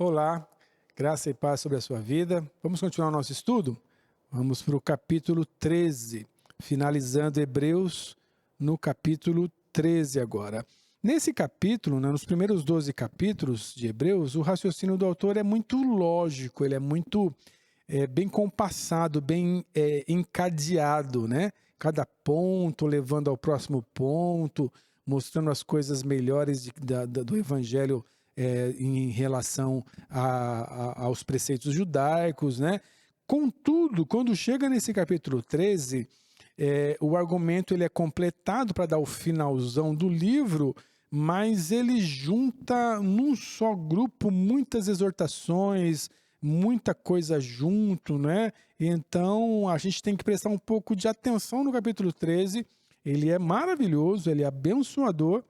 Olá, graça e paz sobre a sua vida. Vamos continuar o nosso estudo? Vamos para o capítulo 13, finalizando Hebreus no capítulo 13 agora. Nesse capítulo, nos primeiros 12 capítulos de Hebreus, o raciocínio do autor é muito lógico, ele é muito bem compassado, bem encadeado, né? Cada ponto levando ao próximo ponto, mostrando as coisas melhores do evangelho em relação aos preceitos judaicos, né? Contudo, quando chega nesse capítulo 13, o argumento ele é completado para dar o finalzão do livro, mas ele junta num só grupo muitas exortações, muita coisa junto, né? Então a gente tem que prestar um pouco de atenção no capítulo 13. Ele é maravilhoso, ele é abençoador,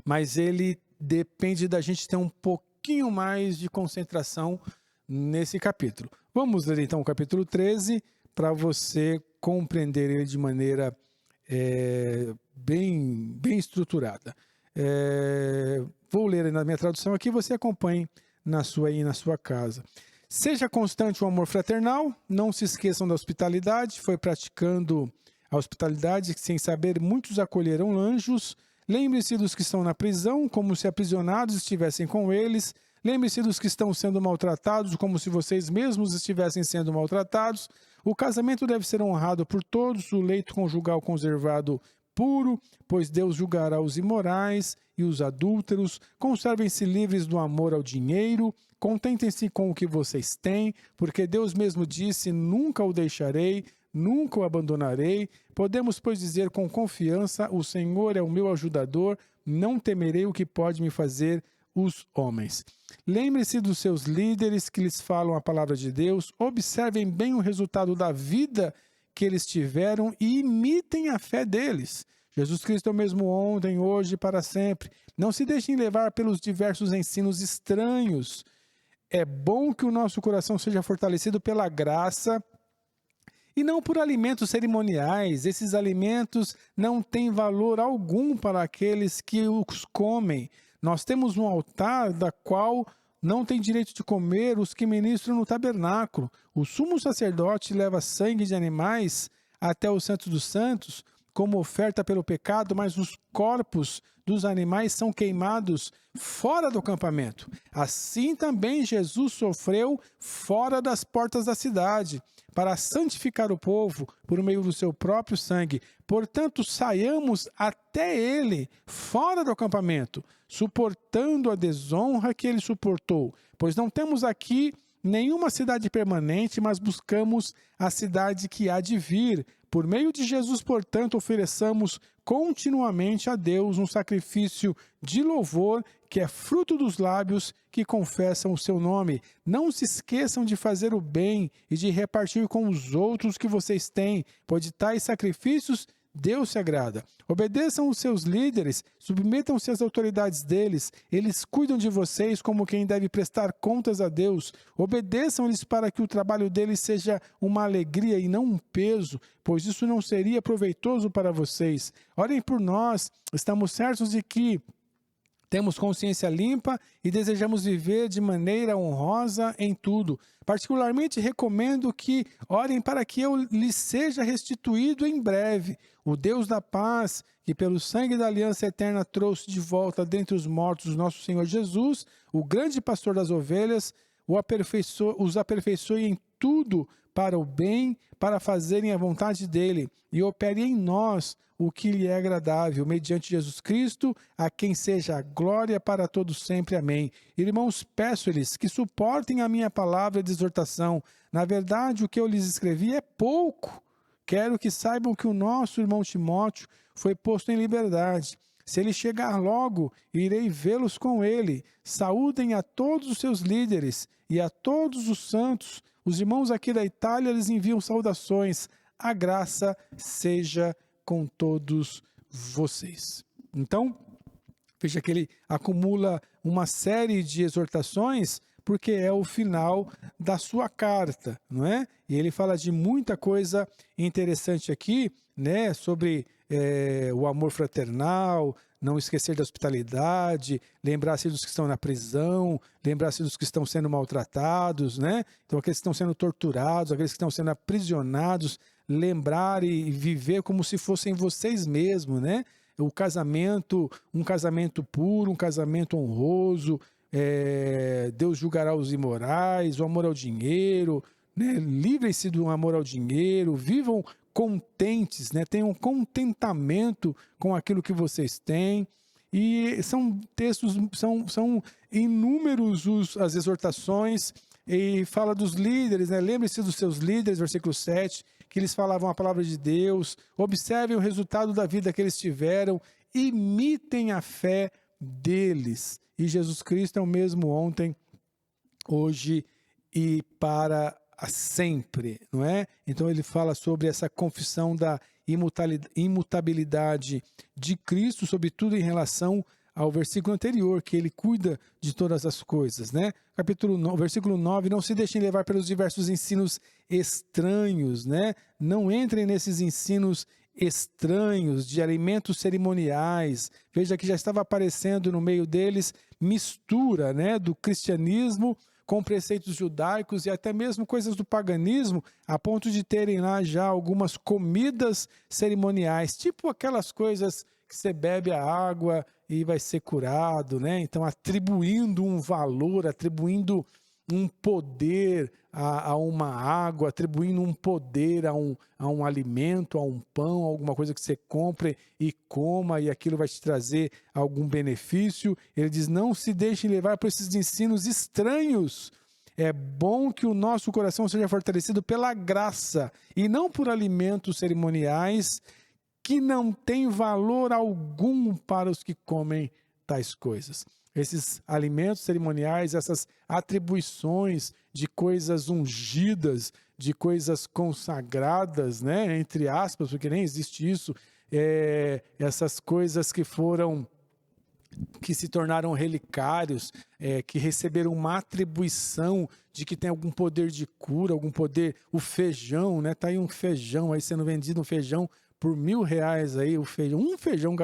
mas ele depende da gente ter um pouquinho mais de concentração nesse capítulo. Vamos ler então o capítulo 13 para você compreender ele de maneira bem estruturada. Vou ler na minha tradução aqui, você acompanhe na sua casa. Seja constante o amor fraternal, não se esqueçam da hospitalidade, foi praticando a hospitalidade que sem saber muitos acolheram anjos. Lembre-se dos que estão na prisão, como se aprisionados estivessem com eles. Lembre-se dos que estão sendo maltratados, como se vocês mesmos estivessem sendo maltratados. O casamento deve ser honrado por todos, o leito conjugal conservado puro, pois Deus julgará os imorais e os adúlteros. Conservem-se livres do amor ao dinheiro. Contentem-se com o que vocês têm, porque Deus mesmo disse: nunca o deixarei, nunca o abandonarei. Podemos, pois, dizer com confiança: o Senhor é o meu ajudador, não temerei o que pode me fazer os homens. Lembre-se dos seus líderes que lhes falam a palavra de Deus, observem bem o resultado da vida que eles tiveram e imitem a fé deles. Jesus Cristo é o mesmo ontem, hoje e para sempre. Não se deixem levar pelos diversos ensinos estranhos. É bom que o nosso coração seja fortalecido pela graça e não por alimentos cerimoniais. Esses alimentos não têm valor algum para aqueles que os comem. Nós temos um altar da qual não tem direito de comer os que ministram no tabernáculo. O sumo sacerdote leva sangue de animais até o Santo dos Santos como oferta pelo pecado, mas os corpos dos animais são queimados fora do acampamento. Assim também Jesus sofreu fora das portas da cidade, para santificar o povo por meio do seu próprio sangue. Portanto, saiamos até ele, fora do acampamento, suportando a desonra que ele suportou. Pois não temos aqui nenhuma cidade permanente, mas buscamos a cidade que há de vir. Por meio de Jesus, portanto, ofereçamos continuamente a Deus um sacrifício de louvor, que é fruto dos lábios que confessam o seu nome. Não se esqueçam de fazer o bem e de repartir com os outros que vocês têm, pois de tais sacrifícios Deus se agrada. Obedeçam os seus líderes, submetam-se às autoridades deles. Eles cuidam de vocês como quem deve prestar contas a Deus. Obedeçam-lhes para que o trabalho deles seja uma alegria e não um peso, pois isso não seria proveitoso para vocês. Orem por nós. Estamos certos de que temos consciência limpa e desejamos viver de maneira honrosa em tudo. Particularmente recomendo que orem para que eu lhes seja restituído em breve. O Deus da paz, que pelo sangue da aliança eterna trouxe de volta dentre os mortos nosso Senhor Jesus, o grande pastor das ovelhas, os aperfeiçoe em tudo para o bem, para fazerem a vontade dele, e opere em nós o que lhe é agradável, mediante Jesus Cristo, a quem seja a glória para todos sempre. Amém. Irmãos, peço-lhes que suportem a minha palavra de exortação. Na verdade, o que eu lhes escrevi é pouco. Quero que saibam que o nosso irmão Timóteo foi posto em liberdade. Se ele chegar logo, irei vê-los com ele. Saúdem a todos os seus líderes e a todos os santos. Os irmãos aqui da Itália lhes enviam saudações. A graça seja com todos vocês. Então, veja que ele acumula uma série de exortações, porque é o final da sua carta, não é? E ele fala de muita coisa interessante aqui, né? Sobre o amor fraternal, não esquecer da hospitalidade, lembrar-se dos que estão na prisão, lembrar-se dos que estão sendo maltratados, né? Então, aqueles que estão sendo torturados, aqueles que estão sendo aprisionados, lembrar e viver como se fossem vocês mesmos, né? O casamento, um casamento puro, um casamento honroso, Deus julgará os imorais, o amor ao dinheiro, né? Livrem-se do amor ao dinheiro, vivam contentes, né? Tenham contentamento com aquilo que vocês têm. E são textos, são inúmeros as exortações, e fala dos líderes, né? Lembre-se dos seus líderes, versículo 7, que eles falavam a palavra de Deus, observem o resultado da vida que eles tiveram, imitem a fé deles. E Jesus Cristo é o mesmo ontem, hoje e para sempre, não é? Então ele fala sobre essa confissão da imutabilidade de Cristo, sobretudo em relação ao versículo anterior, que ele cuida de todas as coisas, né? Versículo 9, não se deixem levar pelos diversos ensinos estranhos, né? Não entrem nesses ensinos estranhos de alimentos cerimoniais. Veja que já estava aparecendo no meio deles mistura, né, do cristianismo com preceitos judaicos e até mesmo coisas do paganismo, a ponto de terem lá já algumas comidas cerimoniais, tipo aquelas coisas que você bebe a água e vai ser curado, né? Então, atribuindo um valor, atribuindo um poder a uma água, atribuindo um poder a um alimento, a um pão, a alguma coisa que você compre e coma, e aquilo vai te trazer algum benefício. Ele diz, não se deixem levar por esses ensinos estranhos. É bom que o nosso coração seja fortalecido pela graça, e não por alimentos cerimoniais que não têm valor algum para os que comem tais coisas. Esses alimentos cerimoniais, essas atribuições de coisas ungidas, de coisas consagradas, né, entre aspas, porque nem existe isso, essas coisas que se tornaram relicários, que receberam uma atribuição de que tem algum poder de cura, algum poder, o feijão, né, tá aí um feijão aí sendo vendido, um feijão por R$1.000 aí, um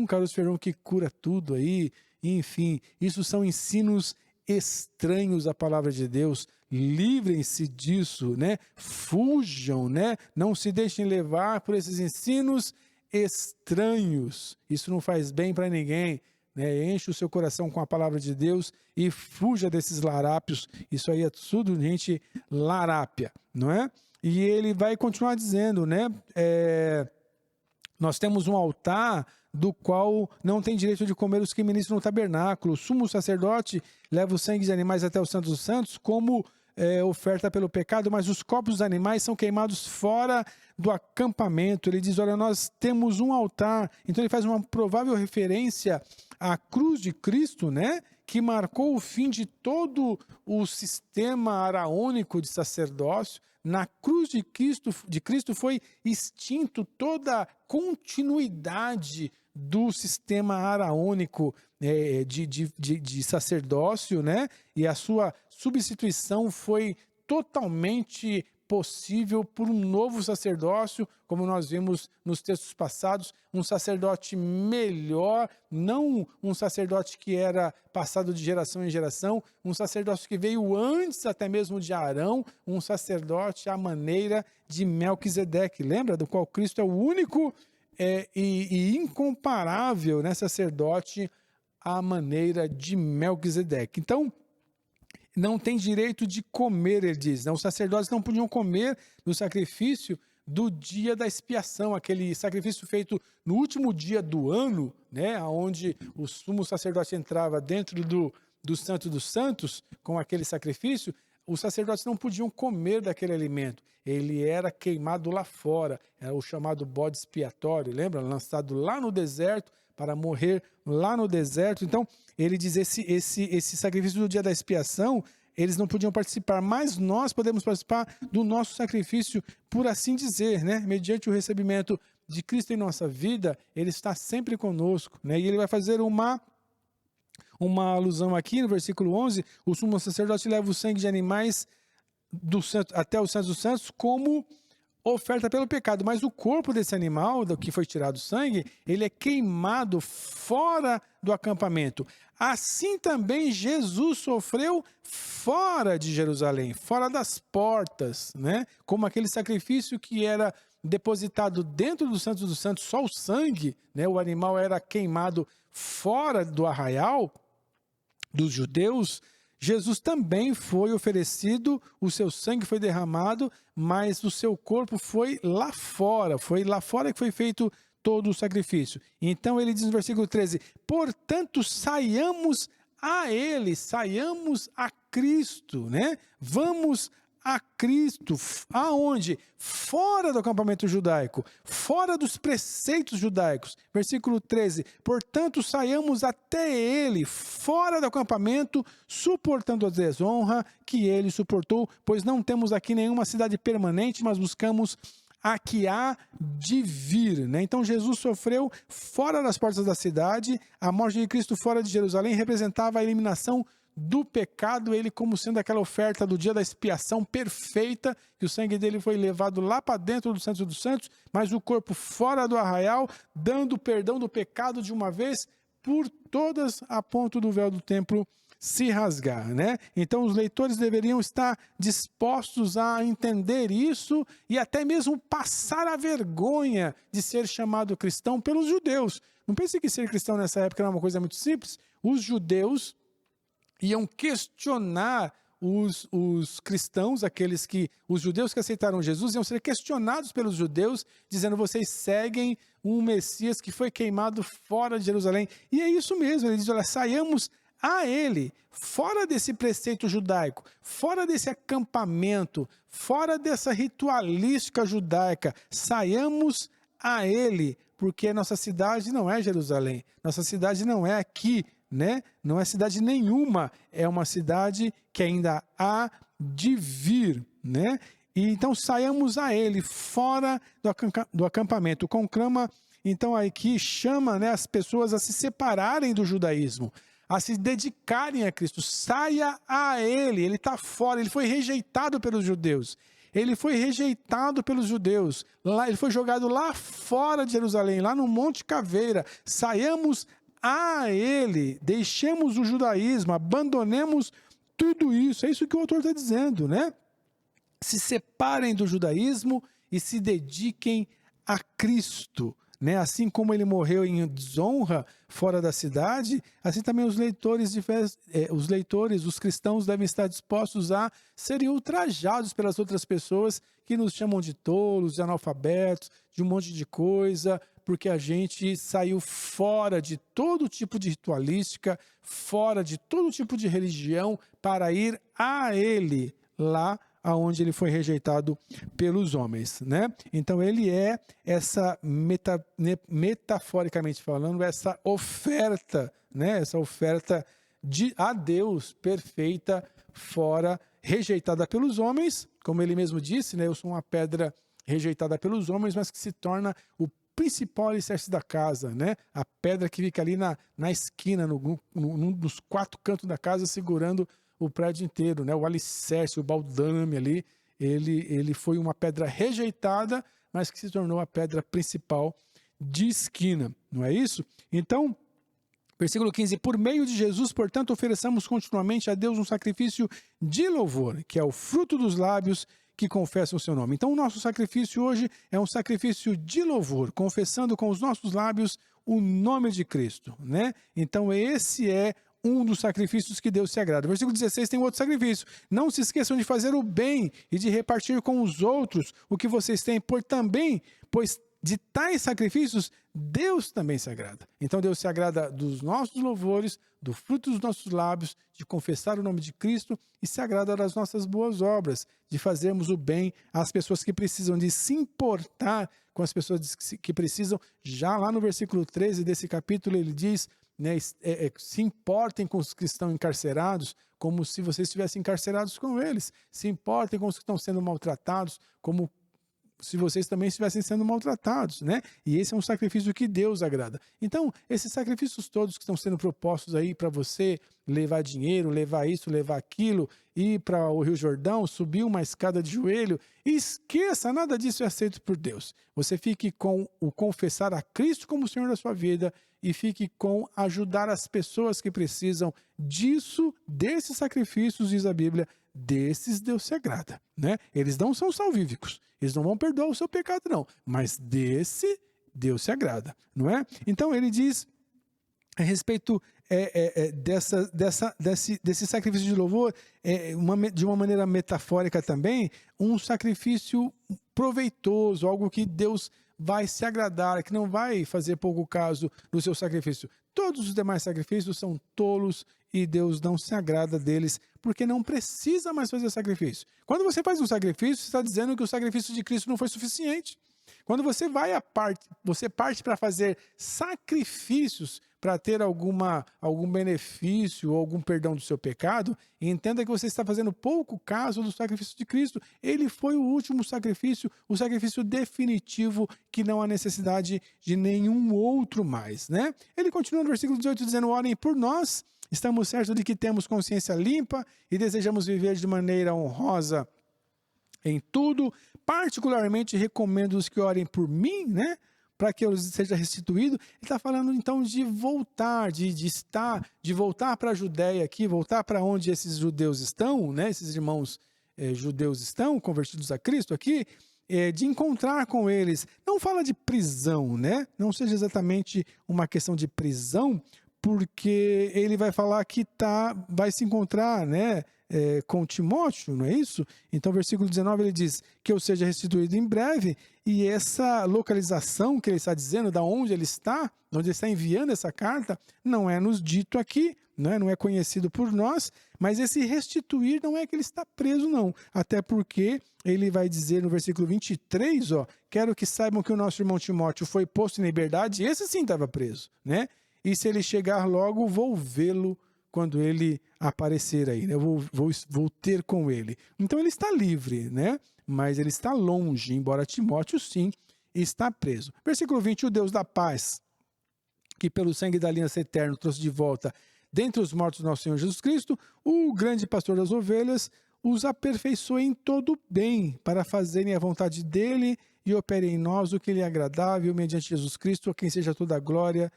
caroço de feijão que cura tudo aí. Enfim, isso são ensinos estranhos à palavra de Deus. Livrem-se disso, né? Fujam, né? Não se deixem levar por esses ensinos estranhos. Isso não faz bem para ninguém, né? Enche o seu coração com a palavra de Deus e fuja desses larápios. Isso aí é tudo, gente, larápia, não é? E ele vai continuar dizendo, né? Nós temos um altar do qual não tem direito de comer os que ministram no tabernáculo. O sumo sacerdote leva o sangue de animais até o Santo dos Santos como oferta pelo pecado, mas os corpos dos animais são queimados fora do acampamento. Ele diz, olha, nós temos um altar. Então ele faz uma provável referência à cruz de Cristo, né? Que marcou o fim de todo o sistema araônico de sacerdócio. Na cruz de Cristo foi extinto toda a continuidade do sistema araônico de sacerdócio, né? E a sua substituição foi totalmente possível por um novo sacerdócio, como nós vimos nos textos passados, um sacerdote melhor, não um sacerdote que era passado de geração em geração, um sacerdote que veio antes até mesmo de Arão, um sacerdote à maneira de Melquisedeque, lembra? Do qual Cristo é o único e incomparável, né, sacerdote à maneira de Melquisedeque. Então, não tem direito de comer, ele diz, né? Os sacerdotes não podiam comer no sacrifício do dia da expiação, aquele sacrifício feito no último dia do ano, né? Onde o sumo sacerdote entrava dentro do Santo dos Santos com aquele sacrifício. Os sacerdotes não podiam comer daquele alimento, ele era queimado lá fora, era o chamado bode expiatório, lembra? Lançado lá no deserto, para morrer lá no deserto. Então, ele diz, esse sacrifício do dia da expiação, eles não podiam participar, mas nós podemos participar do nosso sacrifício, por assim dizer, né? Mediante o recebimento de Cristo em nossa vida, ele está sempre conosco, né? E ele vai fazer uma alusão aqui no versículo 11, o sumo sacerdote leva o sangue de animais até o Santo dos Santos como oferta pelo pecado, mas o corpo desse animal, do que foi tirado o sangue, ele é queimado fora do acampamento. Assim também Jesus sofreu fora de Jerusalém, fora das portas, né? Como aquele sacrifício que era depositado dentro do Santo dos Santos, só o sangue, né? O animal era queimado fora do arraial dos judeus. Jesus também foi oferecido, o seu sangue foi derramado, mas o seu corpo foi lá fora que foi feito todo o sacrifício. Então ele diz no versículo 13, portanto saiamos a ele, saiamos a Cristo, né? Vamos a Cristo, aonde? Fora do acampamento judaico, fora dos preceitos judaicos. Versículo 13, portanto saiamos até ele, fora do acampamento, suportando a desonra que ele suportou, pois não temos aqui nenhuma cidade permanente, mas buscamos a que há de vir, né? Então Jesus sofreu fora das portas da cidade, a morte de Cristo fora de Jerusalém representava a eliminação do pecado, ele como sendo aquela oferta do dia da expiação perfeita, que o sangue dele foi levado lá para dentro do Santo dos Santos, mas o corpo fora do arraial, dando perdão do pecado de uma vez por todas, a ponto do véu do templo se rasgar, né? Então os leitores deveriam estar dispostos a entender isso e até mesmo passar a vergonha de ser chamado cristão pelos judeus. Não pense que ser cristão nessa época era uma coisa muito simples. Os judeus iam questionar os cristãos, os judeus que aceitaram Jesus, iam ser questionados pelos judeus, dizendo, vocês seguem um Messias que foi queimado fora de Jerusalém. E é isso mesmo, ele diz, olha, saiamos a ele, fora desse preceito judaico, fora desse acampamento, fora dessa ritualística judaica, saiamos a ele, porque nossa cidade não é Jerusalém, nossa cidade não é aqui, né? Não é cidade nenhuma, é uma cidade que ainda há de vir, né? E então saiamos a ele, fora do acampamento. O conclama, então, aqui chama, né, as pessoas a se separarem do judaísmo, a se dedicarem a Cristo. Saia a ele está fora, ele foi rejeitado pelos judeus. Ele foi rejeitado pelos judeus. Ele foi jogado lá fora de Jerusalém, lá no Monte Caveira. Saiamos a ele, deixemos o judaísmo, abandonemos tudo isso. É isso que o autor está dizendo, né? Se separem do judaísmo e se dediquem a Cristo, né? Assim como ele morreu em desonra fora da cidade, assim também os leitores, os cristãos devem estar dispostos a serem ultrajados pelas outras pessoas que nos chamam de tolos, de analfabetos, de um monte de coisa, porque a gente saiu fora de todo tipo de ritualística, fora de todo tipo de religião, para ir a ele, lá aonde ele foi rejeitado pelos homens, né? Então ele é essa, metaforicamente falando, essa oferta, né? Essa oferta a Deus perfeita, fora, rejeitada pelos homens, como ele mesmo disse, né? Eu sou uma pedra rejeitada pelos homens, mas que se torna o principal alicerce da casa, né? A pedra que fica ali na esquina, num dos 4 cantos da casa, segurando o prédio inteiro, né? O alicerce, o baldame ali, ele foi uma pedra rejeitada, mas que se tornou a pedra principal de esquina, não é isso? Então, versículo 15, por meio de Jesus, portanto, ofereçamos continuamente a Deus um sacrifício de louvor, que é o fruto dos lábios que confessam o seu nome. Então, o nosso sacrifício hoje é um sacrifício de louvor, confessando com os nossos lábios o nome de Cristo, né? Então, esse é um dos sacrifícios que Deus se agrada. Versículo 16 tem outro sacrifício. Não se esqueçam de fazer o bem e de repartir com os outros o que vocês têm, pois de tais sacrifícios, Deus também se agrada. Então Deus se agrada dos nossos louvores, do fruto dos nossos lábios, de confessar o nome de Cristo e se agrada das nossas boas obras, de fazermos o bem às pessoas que precisam, de se importar com as pessoas que precisam. Já lá no versículo 13 desse capítulo ele diz, né, se importem com os que estão encarcerados, como se vocês estivessem encarcerados com eles. Se importem com os que estão sendo maltratados, como se vocês também estivessem sendo maltratados, né? E esse é um sacrifício que Deus agrada. Então, esses sacrifícios todos que estão sendo propostos aí para você levar dinheiro, levar isso, levar aquilo, ir para o Rio Jordão, subir uma escada de joelho, esqueça, nada disso é aceito por Deus. Você fique com o confessar a Cristo como o Senhor da sua vida e fique com ajudar as pessoas que precisam disso, desses sacrifícios, diz a Bíblia, desses Deus se agrada, né? Eles não são salvíficos, eles não vão perdoar o seu pecado não, mas desse Deus se agrada, não é? Então ele diz a respeito desse sacrifício de louvor, de uma maneira metafórica também, um sacrifício proveitoso, algo que Deus vai se agradar, que não vai fazer pouco caso do seu sacrifício. Todos os demais sacrifícios são tolos e Deus não se agrada deles, porque não precisa mais fazer sacrifício. Quando você faz um sacrifício, você está dizendo que o sacrifício de Cristo não foi suficiente. Quando você você parte para fazer sacrifícios para ter algum benefício ou algum perdão do seu pecado, entenda que você está fazendo pouco caso do sacrifício de Cristo. Ele foi o último sacrifício, o sacrifício definitivo, que não há necessidade de nenhum outro mais, né? Ele continua no versículo 18 dizendo: orem por nós, estamos certos de que temos consciência limpa e desejamos viver de maneira honrosa em tudo. Particularmente recomendo os que orem por mim, né? Para que eu seja restituído. Ele está falando então de voltar, de voltar para a Judéia aqui, voltar para onde esses judeus estão, né? Esses irmãos judeus estão convertidos a Cristo aqui, de encontrar com eles. Não fala de prisão, né? Não seja exatamente uma questão de prisão, porque ele vai falar que vai se encontrar, né? Com Timóteo, não é isso? Então, versículo 19, ele diz que eu seja restituído em breve, e essa localização que ele está dizendo, da onde ele está enviando essa carta, não é nos dito aqui, né? Não é conhecido por nós, mas esse restituir não é que ele está preso, não. Até porque ele vai dizer no versículo 23, quero que saibam que o nosso irmão Timóteo foi posto em liberdade, esse sim estava preso, né? E se ele chegar logo, vou vê-lo quando ele aparecer aí, né? Eu vou ter com ele. Então ele está livre, né? Mas ele está longe, embora Timóteo sim está preso. Versículo 20, o Deus da paz, que pelo sangue da aliança eterna trouxe de volta dentre os mortos nosso Senhor Jesus Cristo, o grande pastor das ovelhas, os aperfeiçoe em todo bem, para fazerem a vontade dele e operem em nós o que lhe é agradável, mediante Jesus Cristo, a quem seja toda a glória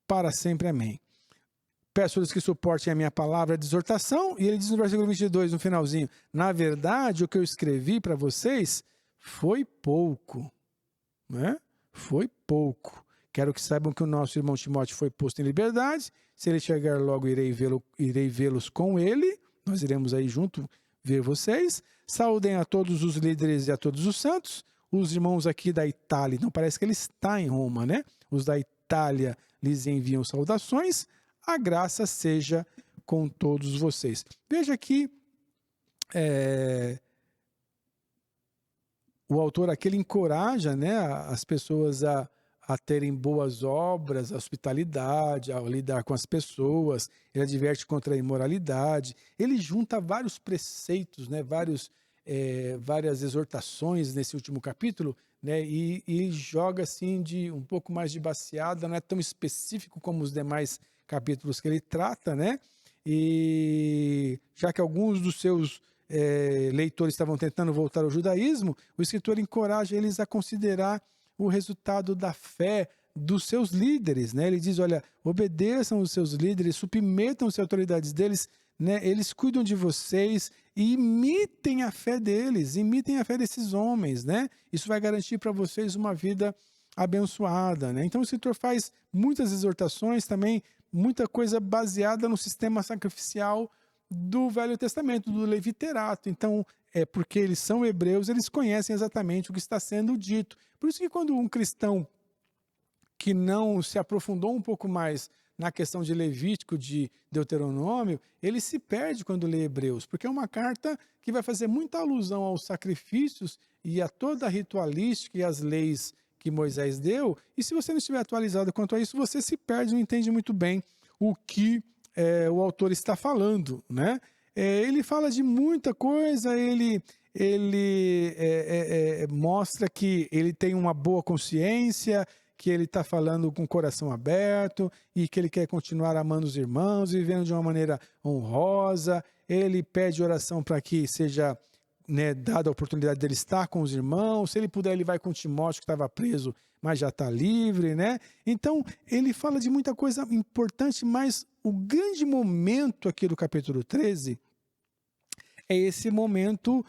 para sempre. Amém. Peço-lhes que suportem a minha palavra de exortação. E ele diz no versículo 22, no finalzinho: na verdade, o que eu escrevi para vocês foi pouco, né? Foi pouco. Quero que saibam que o nosso irmão Timóteo foi posto em liberdade. Se ele chegar logo, irei vê-los com ele. Nós iremos aí junto ver vocês. Saúdem a todos os líderes e a todos os santos. Os irmãos aqui da Itália, não parece que ele está em Roma, né? Os da Itália lhes enviam saudações. A graça seja com todos vocês. Veja que o autor aqui ele encoraja, né, as pessoas a terem boas obras, a hospitalidade, a lidar com as pessoas. Ele adverte contra a imoralidade. Ele junta vários preceitos, né, várias exortações nesse último capítulo, né, e joga assim um pouco mais de baseada, não é tão específico como os demais capítulos que ele trata, né? E já que alguns dos seus leitores estavam tentando voltar ao judaísmo, o escritor encoraja eles a considerar o resultado da fé dos seus líderes, né? Ele diz, olha, obedeçam os seus líderes, submetam-se às autoridades deles, né? Eles cuidam de vocês e imitem a fé deles, imitem a fé desses homens, né? Isso vai garantir para vocês uma vida abençoada, né? Então o escritor faz muitas exortações também, muita coisa baseada no sistema sacrificial do Velho Testamento, do leviterato. Então, porque eles são hebreus, eles conhecem exatamente o que está sendo dito. Por isso que quando um cristão que não se aprofundou um pouco mais na questão de Levítico, de Deuteronômio, ele se perde quando lê Hebreus, porque é uma carta que vai fazer muita alusão aos sacrifícios e a toda a ritualística e as leis que Moisés deu, e se você não estiver atualizado quanto a isso, você se perde, não entende muito bem o que o autor está falando, né? Ele fala de muita coisa, ele mostra que ele tem uma boa consciência, que ele está falando com o coração aberto e que ele quer continuar amando os irmãos, vivendo de uma maneira honrosa. Ele pede oração para que seja, né, dada a oportunidade dele estar com os irmãos. Se ele puder, ele vai com Timóteo, que estava preso, mas já está livre, né? Então, ele fala de muita coisa importante, mas o grande momento aqui do capítulo 13 é esse momento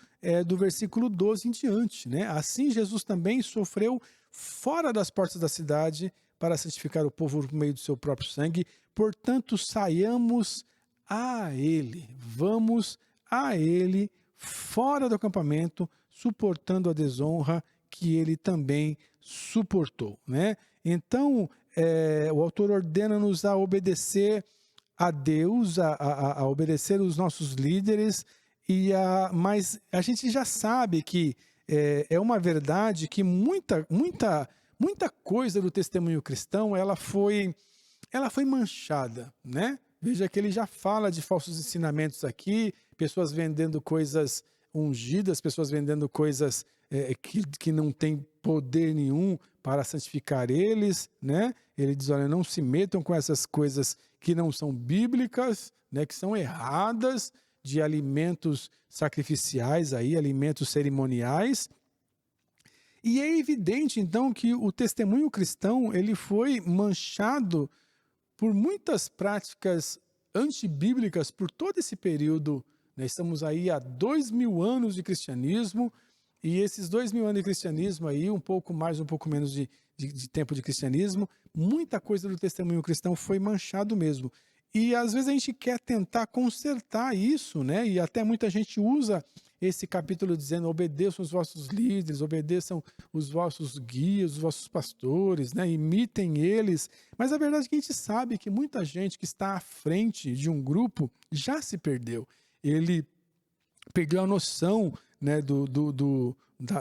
do versículo 12 em diante, né? Assim, Jesus também sofreu fora das portas da cidade para santificar o povo por meio do seu próprio sangue. Portanto, saiamos a ele, vamos a ele, fora do acampamento, suportando a desonra que ele também suportou, né? Então, o autor ordena-nos a obedecer a Deus, a obedecer os nossos líderes, mas a gente já sabe que é uma verdade que muita coisa do testemunho cristão ela foi manchada, né? Veja que ele já fala de falsos ensinamentos aqui, pessoas vendendo coisas ungidas, pessoas vendendo coisas que não têm poder nenhum para santificar eles, né? Ele diz, olha, não se metam com essas coisas que não são bíblicas, né? Que são erradas, de alimentos sacrificiais, aí, alimentos cerimoniais. E é evidente, então, que o testemunho cristão ele foi manchado por muitas práticas antibíblicas por todo esse período. Né? Estamos aí há 2000 anos de cristianismo, e esses 2000 anos de cristianismo, aí, um pouco mais, um pouco menos de tempo de cristianismo, muita coisa do testemunho cristão foi manchado mesmo. E às vezes a gente quer tentar consertar isso, né? E até muita gente usa esse capítulo dizendo: obedeçam os vossos líderes, obedeçam os vossos guias, os vossos pastores, né? Imitem eles. Mas a verdade é que a gente sabe que muita gente que está à frente de um grupo já se perdeu. Ele perdeu a noção, né,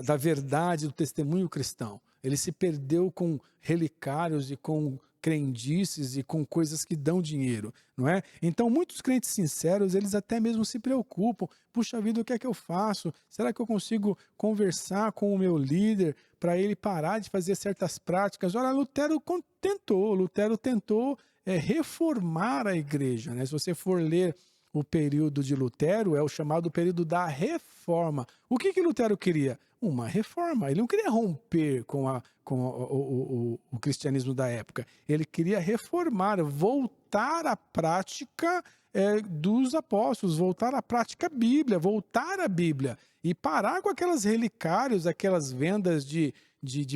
da verdade do testemunho cristão. Ele se perdeu com relicários e com crendices e com coisas que dão dinheiro, não é? Então, muitos crentes sinceros, eles até mesmo se preocupam. Puxa vida, o que é que eu faço? Será que eu consigo conversar com o meu líder para ele parar de fazer certas práticas? Olha, Lutero tentou reformar a igreja, né? Se você for ler o período de Lutero, é o chamado período da reforma. O que Lutero queria? Uma reforma. Ele não queria romper com o cristianismo da época. Ele queria reformar, voltar à prática dos apóstolos, voltar à prática bíblia, voltar à Bíblia e parar com aquelas relicários, aquelas vendas de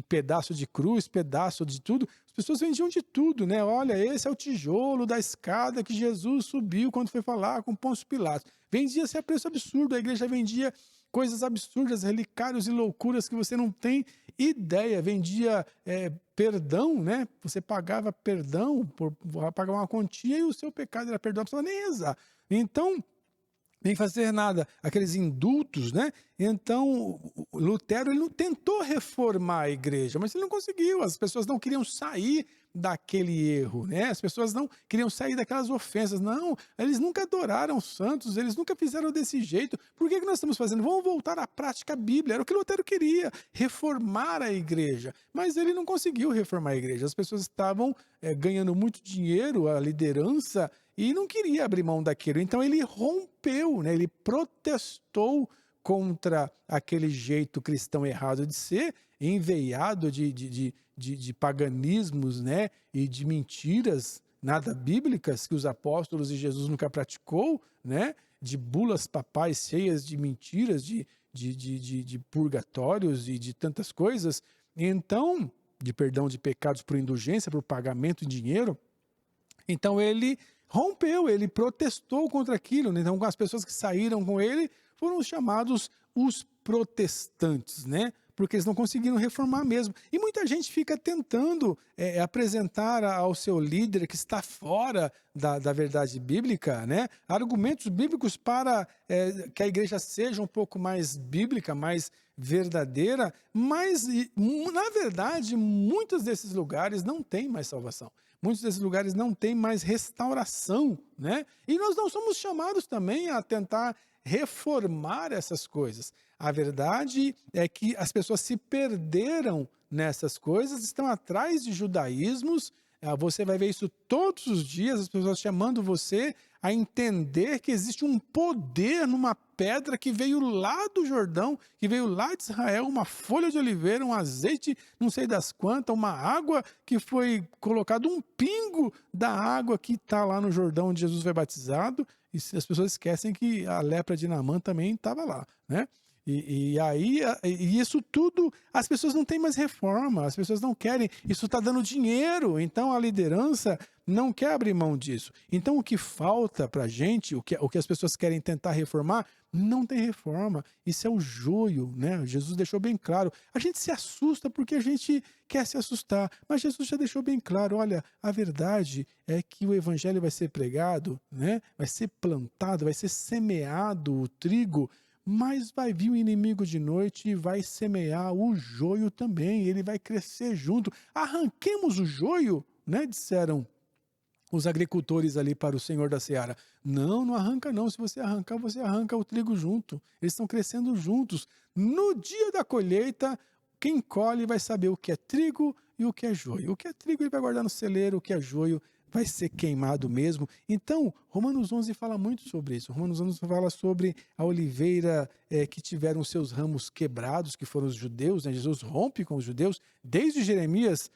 pedaço de cruz, pedaço de tudo. As pessoas vendiam de tudo, né? Olha, esse é o tijolo da escada que Jesus subiu quando foi falar com Pôncio Pilatos. Vendia-se a preço absurdo, a igreja vendia coisas absurdas, relicários e loucuras que você não tem ideia. Vendia perdão, né? Você pagava perdão, pagava uma quantia e o seu pecado era perdão, não precisava nem rezar. Então, nem fazer nada, aqueles indultos, né? Então, Lutero ele não tentou reformar a igreja, mas ele não conseguiu. As pessoas não queriam sair daquele erro, né? As pessoas não queriam sair daquelas ofensas. Não, eles nunca adoraram os santos, eles nunca fizeram desse jeito. Por que nós estamos fazendo? Vamos voltar à prática bíblia. Era o que Lutero queria, reformar a igreja. Mas ele não conseguiu reformar a igreja. As pessoas estavam ganhando muito dinheiro, a liderança, e não queria abrir mão daquilo. Então ele rompeu, né? Ele protestou contra aquele jeito cristão errado de ser, enveiado de paganismos, né? E de mentiras nada bíblicas que os apóstolos e Jesus nunca praticou, né? De bulas papais cheias de mentiras, de purgatórios e de tantas coisas. Então, de perdão de pecados por indulgência, por pagamento em dinheiro. Então ele rompeu, ele protestou contra aquilo, né? Então as pessoas que saíram com ele foram chamados os protestantes, né? Porque eles não conseguiram reformar mesmo. E muita gente fica tentando apresentar ao seu líder que está fora da verdade bíblica, né? Argumentos bíblicos para que a igreja seja um pouco mais bíblica, mais verdadeira, mas, na verdade, muitos desses lugares não têm mais salvação. Muitos desses lugares não têm mais restauração, né? E nós não somos chamados também a tentar reformar essas coisas. A verdade é que as pessoas se perderam nessas coisas, estão atrás de judaísmos. Você vai ver isso todos os dias, as pessoas chamando você a entender que existe um poder numa pedra que veio lá do Jordão, que veio lá de Israel, uma folha de oliveira, um azeite, não sei das quantas, uma água que foi colocado, um pingo da água que está lá no Jordão onde Jesus foi batizado, e as pessoas esquecem que a lepra de Naamã também estava lá, né? E isso tudo, as pessoas não têm mais reforma, as pessoas não querem, isso está dando dinheiro, então a liderança não quer abrir mão disso. Então o que falta para a gente, o que as pessoas querem tentar reformar, não tem reforma, isso é o joio, né? Jesus deixou bem claro, a gente se assusta porque a gente quer se assustar, mas Jesus já deixou bem claro, olha, a verdade é que o evangelho vai ser pregado, né? Vai ser plantado, vai ser semeado o trigo, mas vai vir o inimigo de noite e vai semear o joio também, ele vai crescer junto. Arranquemos o joio, né? Disseram os agricultores ali para o Senhor da Seara. Não, não arranca não, se você arranca o trigo junto. Eles estão crescendo juntos. No dia da colheita, quem colhe vai saber o que é trigo e o que é joio. O que é trigo ele vai guardar no celeiro, o que é joio vai ser queimado mesmo. Então, Romanos 11 fala muito sobre isso. Romanos 11 fala sobre a oliveira que tiveram seus ramos quebrados, que foram os judeus, né? Jesus rompe com os judeus, desde Jeremias,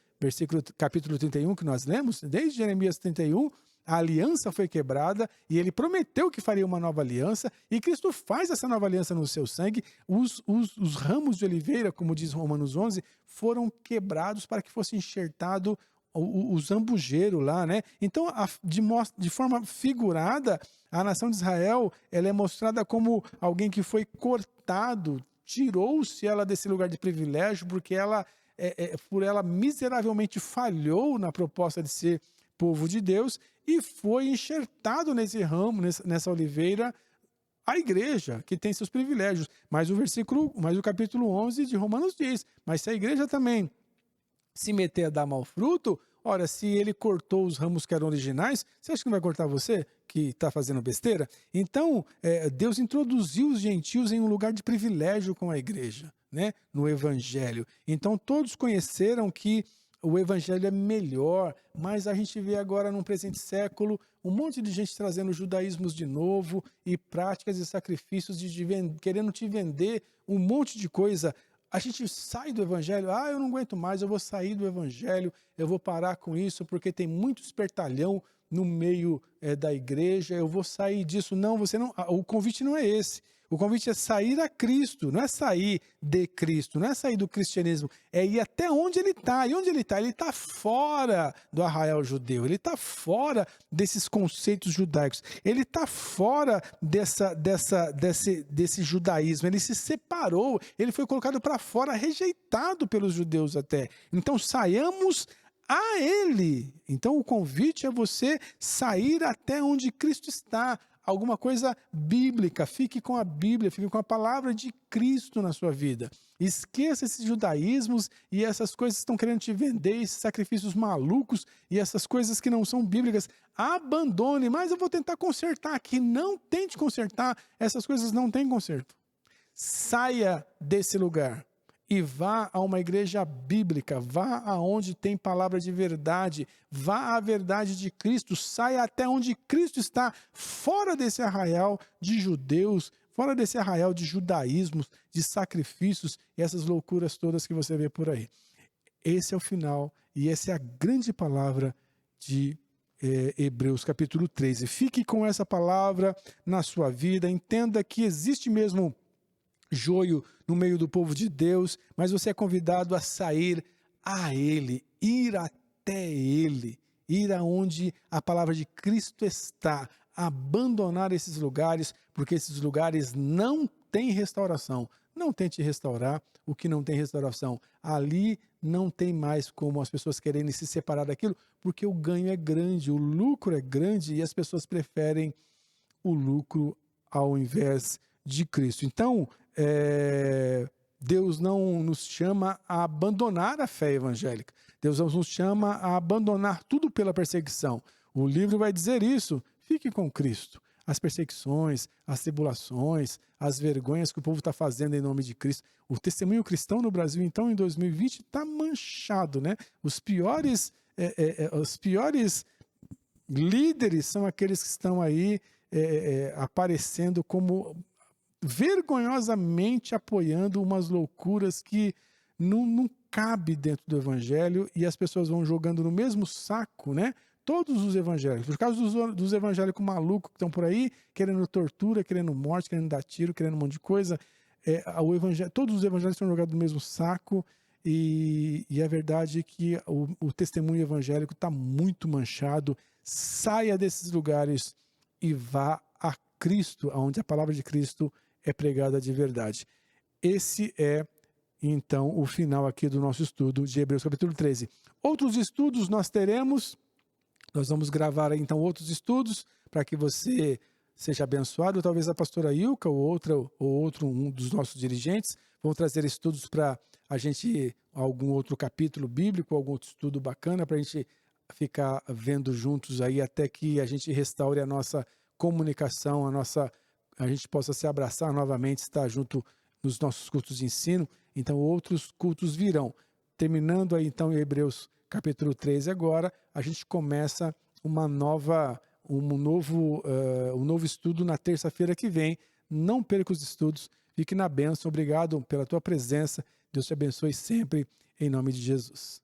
capítulo 31, que nós lemos, desde Jeremias 31, a aliança foi quebrada e ele prometeu que faria uma nova aliança e Cristo faz essa nova aliança no seu sangue. Os ramos de oliveira, como diz Romanos 11, foram quebrados para que fosse enxertado o zambujeiro lá, né? Então, de forma figurada, a nação de Israel ela é mostrada como alguém que foi cortado, tirou-se ela desse lugar de privilégio, porque por ela miseravelmente falhou na proposta de ser povo de Deus e foi enxertado nesse ramo, nessa oliveira, a igreja, que tem seus privilégios. Mas o capítulo 11 de Romanos diz, mas se a igreja também se meter a dar mau fruto, ora, se ele cortou os ramos que eram originais, você acha que não vai cortar você, que está fazendo besteira? Então, Deus introduziu os gentios em um lugar de privilégio com a igreja, né? No evangelho. Então, todos conheceram que o evangelho é melhor, mas a gente vê agora, num presente século, um monte de gente trazendo judaísmos de novo e práticas e sacrifícios, querendo te vender um monte de coisa. A gente sai do evangelho, eu não aguento mais, eu vou sair do evangelho, eu vou parar com isso, porque tem muito espertalhão no meio da igreja, eu vou sair disso. Não, você não. O convite não é esse. O convite é sair a Cristo, não é sair de Cristo, não é sair do cristianismo, é ir até onde ele está. E onde ele está? Ele está fora do arraial judeu, ele está fora desses conceitos judaicos, ele está fora desse judaísmo, ele se separou, ele foi colocado para fora, rejeitado pelos judeus até. Então saiamos a ele. Então o convite é você sair até onde Cristo está. Alguma coisa bíblica, fique com a Bíblia, fique com a palavra de Cristo na sua vida. Esqueça esses judaísmos e essas coisas que estão querendo te vender, esses sacrifícios malucos e essas coisas que não são bíblicas. Abandone, mas eu vou tentar consertar aqui. Não tente consertar, essas coisas não têm conserto. Saia desse lugar e vá a uma igreja bíblica, vá aonde tem palavra de verdade, vá à verdade de Cristo, saia até onde Cristo está, fora desse arraial de judeus, fora desse arraial de judaísmos, de sacrifícios e essas loucuras todas que você vê por aí. Esse é o final e essa é a grande palavra de Hebreus capítulo 13. Fique com essa palavra na sua vida, entenda que existe mesmo joio no meio do povo de Deus, mas você é convidado a sair a Ele, ir até Ele, ir aonde a palavra de Cristo está, abandonar esses lugares, porque esses lugares não têm restauração. Não tente restaurar o que não tem restauração. Ali não tem mais como as pessoas quererem se separar daquilo, porque o ganho é grande, o lucro é grande e as pessoas preferem o lucro ao invés de Cristo. Então, Deus não nos chama a abandonar a fé evangélica. Deus nos chama a abandonar tudo pela perseguição. O livro vai dizer isso. Fique com Cristo. As perseguições, as tribulações, as vergonhas que o povo está fazendo em nome de Cristo. O testemunho cristão no Brasil, então, em 2020, está manchado, né? Os piores líderes são aqueles que estão aí aparecendo como vergonhosamente apoiando umas loucuras que não cabe dentro do evangelho, e as pessoas vão jogando no mesmo saco, né? Todos os evangélicos, por causa dos evangélicos malucos que estão por aí, querendo tortura, querendo morte, querendo dar tiro, querendo um monte de coisa, todos os evangélicos estão jogados no mesmo saco, e a verdade é que o testemunho evangélico está muito manchado. Saia desses lugares e vá a Cristo, onde a palavra de Cristo é pregada de verdade. Esse é, então, o final aqui do nosso estudo de Hebreus capítulo 13. Outros estudos nós teremos. Nós vamos gravar aí, então, outros estudos para que você seja abençoado. Talvez a pastora Ilka ou um dos nossos dirigentes vão trazer estudos para a gente, algum outro capítulo bíblico, algum outro estudo bacana para a gente ficar vendo juntos aí até que a gente restaure a nossa comunicação, a gente possa se abraçar novamente, estar junto nos nossos cultos de ensino. Então, outros cultos virão. Terminando aí, então, em Hebreus capítulo 13 agora, a gente começa um novo estudo na terça-feira que vem. Não perca os estudos, fique na bênção. Obrigado pela tua presença. Deus te abençoe sempre, em nome de Jesus.